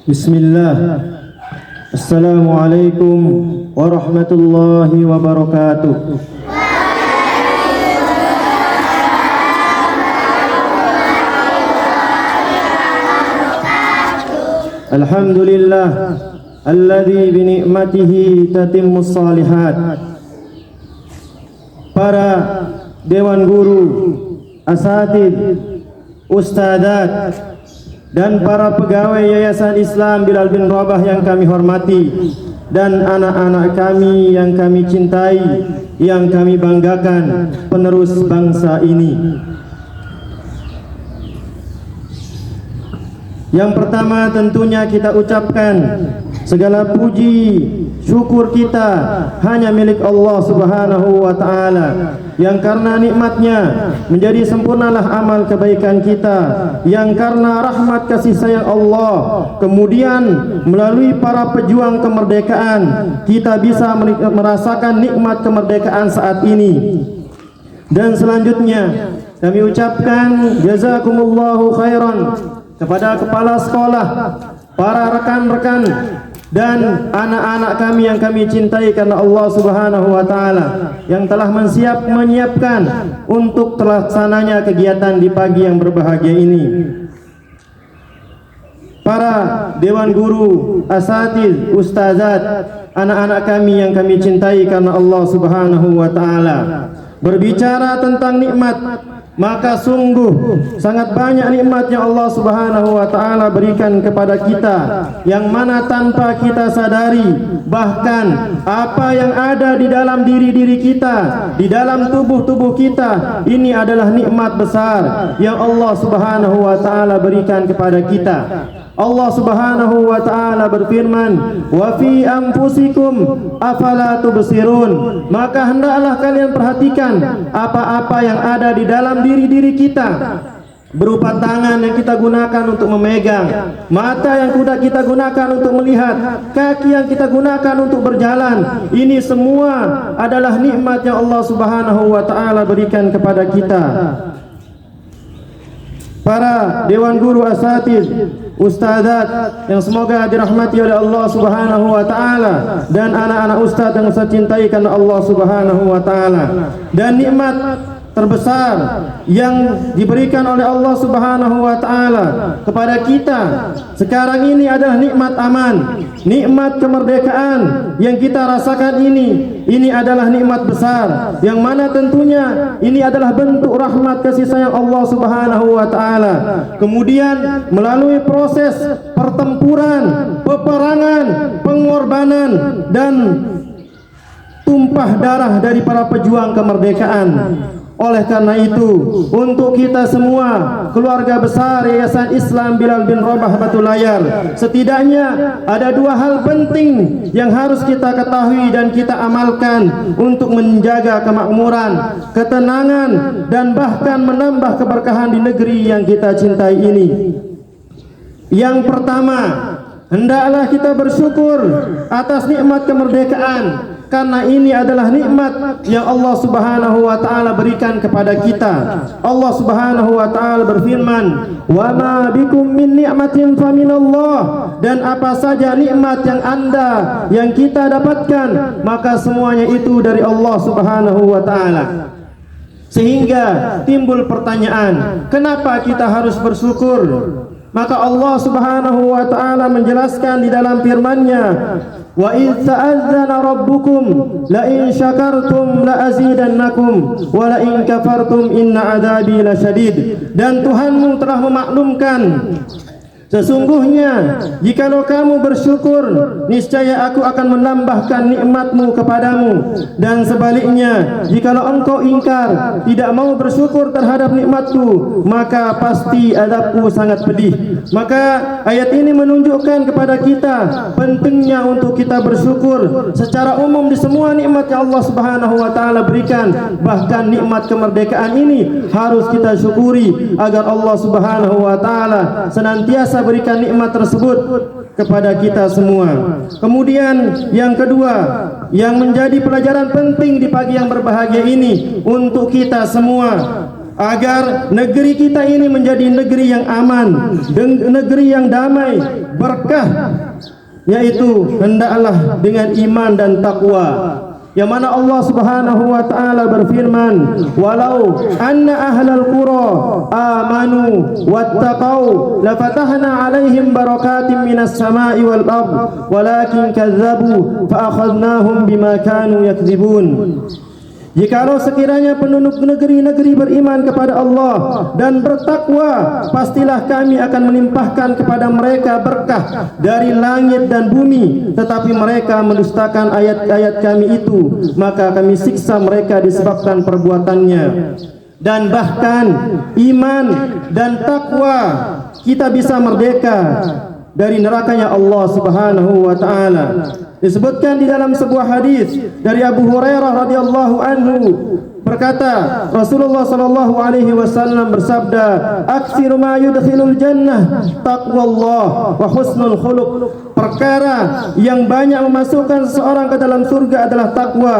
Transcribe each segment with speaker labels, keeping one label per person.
Speaker 1: Bismillah. Assalamualaikum warahmatullahi wabarakatuh. Alhamdulillah alladzi bi ni'matihi tatimmus shalihat. Para dewan guru, asatid, ustadzat, dan para pegawai Yayasan Islam Bilal bin Rabah yang kami hormati, dan anak-anak kami yang kami cintai, yang kami banggakan, penerus bangsa ini. Yang pertama tentunya kita ucapkan segala puji syukur kita hanya milik Allah Subhanahu wa ta'ala, yang karena nikmatnya menjadi sempurnalah amal kebaikan kita, yang karena rahmat kasih sayang Allah kemudian melalui para pejuang kemerdekaan kita bisa merasakan nikmat kemerdekaan saat ini. Dan selanjutnya kami ucapkan jazakumullahu khairan kepada kepala sekolah, para rekan-rekan, dan anak-anak kami yang kami cintai karena Allah Subhanahu wa ta'ala, yang telah menyiapkan untuk terlaksananya kegiatan di pagi yang berbahagia ini. Para dewan guru, asatid, ustazat, anak-anak kami yang kami cintai karena Allah Subhanahu wa ta'ala. Berbicara tentang nikmat, maka sungguh sangat banyak nikmat yang Allah Subhanahu wa ta'ala berikan kepada kita, yang mana tanpa kita sadari, bahkan apa yang ada di dalam diri-diri kita, di dalam tubuh-tubuh kita, ini adalah nikmat besar yang Allah Subhanahu wa ta'ala berikan kepada kita. Allah Subhanahu wa ta'ala berfirman, wa fi anfusikum afala tubsirun, maka hendaklah kalian perhatikan apa-apa yang ada di dalam diri-diri kita, berupa tangan yang kita gunakan untuk memegang, mata yang kita gunakan untuk melihat, kaki yang kita gunakan untuk berjalan. Ini semua adalah nikmat yang Allah Subhanahu wa ta'ala berikan kepada kita. Para dewan guru, asatid, ustadzat yang semoga dirahmati oleh Allah Subhanahu wa ta'ala, dan anak-anak ustadz yang saya cintai karena Allah Subhanahu wa ta'ala. Dan nikmat terbesar yang diberikan oleh Allah Subhanahu wa ta'ala kepada kita sekarang ini adalah nikmat aman, nikmat kemerdekaan yang kita rasakan ini. Ini adalah nikmat besar yang mana tentunya ini adalah bentuk rahmat kasih sayang Allah Subhanahu wa ta'ala. Kemudian melalui proses pertempuran, peperangan, pengorbanan, dan tumpah darah dari para pejuang kemerdekaan. Oleh karena itu, untuk kita semua, keluarga besar Yayasan Islam Bilal bin Rabah Batu Layar, setidaknya ada dua hal penting yang harus kita ketahui dan kita amalkan untuk menjaga kemakmuran, ketenangan, dan bahkan menambah keberkahan di negeri yang kita cintai ini. Yang pertama, hendaklah kita bersyukur atas nikmat kemerdekaan, karena ini adalah nikmat yang Allah Subhanahu wa ta'ala berikan kepada kita. Allah Subhanahu wa ta'ala berfirman, wa ma bikum min ni'matin faminallah, dan apa saja nikmat yang kita dapatkan, maka semuanya itu dari Allah Subhanahu wa ta'ala. Sehingga timbul pertanyaan, kenapa kita harus bersyukur? Maka Allah Subhanahu wa ta'ala menjelaskan di dalam firman-Nya, wa idz ta'azzana rabbukum la in syakartum la azidannakum wa la in kafartum inna adzabi lasyadid. Dan Tuhanmu telah memaklumkan, sesungguhnya jikalau kamu bersyukur, niscaya aku akan menambahkan nikmatmu kepadamu, dan sebaliknya jikalau engkau ingkar, tidak mau bersyukur terhadap nikmatku, maka pasti azabku sangat pedih. Maka ayat ini menunjukkan kepada kita pentingnya untuk kita bersyukur secara umum di semua nikmat yang Allah Subhanahu wa ta'ala berikan. Bahkan nikmat kemerdekaan ini harus kita syukuri agar Allah Subhanahu wa ta'ala senantiasa berikan nikmat tersebut kepada kita semua. Kemudian yang kedua, yang menjadi pelajaran penting di pagi yang berbahagia ini untuk kita semua, agar negeri kita ini menjadi negeri yang aman, negeri yang damai, berkah, yaitu hendaklah dengan iman dan takwa. Yang mana Allah Subhanahu wa taala berfirman, walau anna ahlal qura amanu wattaqau lafatahna alaihim barakatim minas sama'i wal ard walakin kazzabu fa akhadnahum bima kanu yakdzibun. Jikalau sekiranya penduduk negeri-negeri beriman kepada Allah dan bertakwa, pastilah kami akan melimpahkan kepada mereka berkah dari langit dan bumi. Tetapi mereka mendustakan ayat-ayat kami itu, maka kami siksa mereka disebabkan perbuatannya. Dan bahkan iman dan takwa kita bisa merdeka dari nerakanya Allah Subhanahu wa taala. Disebutkan di dalam sebuah hadis dari Abu Hurairah radhiyallahu anhu, berkata Rasulullah sallallahu alaihi wasallam bersabda, "Aktsiru ma yudkhilul jannah taqwallah wa husnul khuluq." Perkara yang banyak memasukkan seseorang ke dalam surga adalah takwa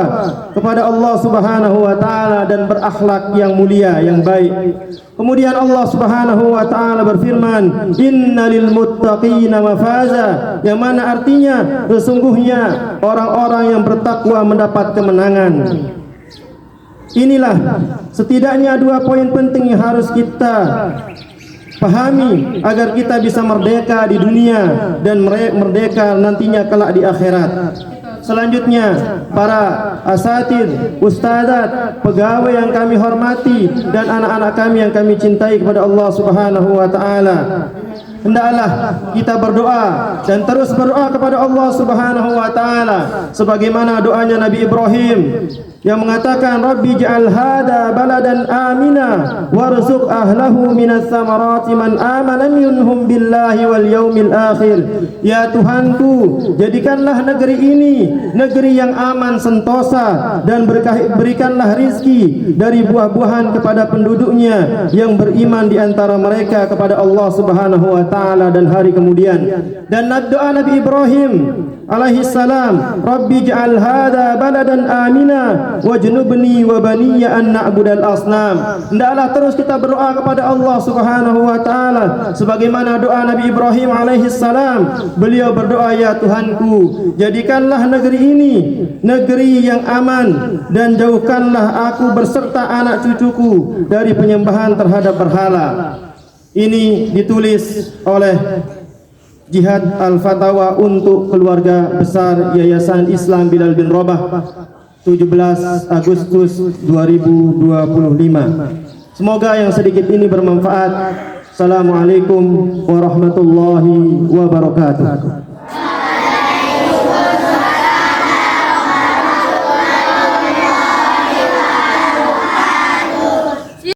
Speaker 1: kepada Allah Subhanahu wa taala dan berakhlak yang mulia, yang baik. Kemudian Allah Subhanahu wa taala berfirman, "Innalil muttaqina mafaza," yang mana artinya sesungguhnya orang-orang yang bertakwa mendapat kemenangan. Inilah setidaknya 2 poin penting yang harus kita pahami agar kita bisa merdeka di dunia dan merdeka nantinya kelak di akhirat. Selanjutnya, para asatid, ustadzat, pegawai yang kami hormati dan anak-anak kami yang kami cintai kepada Allah Subhanahu wa taala, hendaklah kita berdoa dan terus berdoa kepada Allah Subhanahu wa taala sebagaimana doanya Nabi Ibrahim yang mengatakan, Rabbi ja'al hada baladan amina warzuq ahlahu minas samarati man amana minhum billahi wal yaumil akhir. Ya Tuhanku, jadikanlah negeri ini negeri yang aman sentosa dan berikanlah rizki dari buah-buahan kepada penduduknya yang beriman di antara mereka kepada Allah Subhanahu wa taala dan hari kemudian. Dan doa Nabi Ibrahim alaihi salam, Rabbi ja'al hada baladan amina wajnubni wa baniya an na'budal asnam. Hendaklah terus kita berdoa kepada Allah Subhanahu wa taala sebagaimana doa Nabi Ibrahim alaihi salam. Beliau berdoa, ya Tuhanku, jadikanlah negeri ini negeri yang aman dan jauhkanlah aku berserta anak cucuku dari penyembahan terhadap berhala. Ini ditulis oleh Jihad Al-Fatawa untuk keluarga besar Yayasan Islam Bilal bin Rabah, 17 Agustus 2025. Semoga yang sedikit ini bermanfaat. Assalamualaikum warahmatullahi wabarakatuh.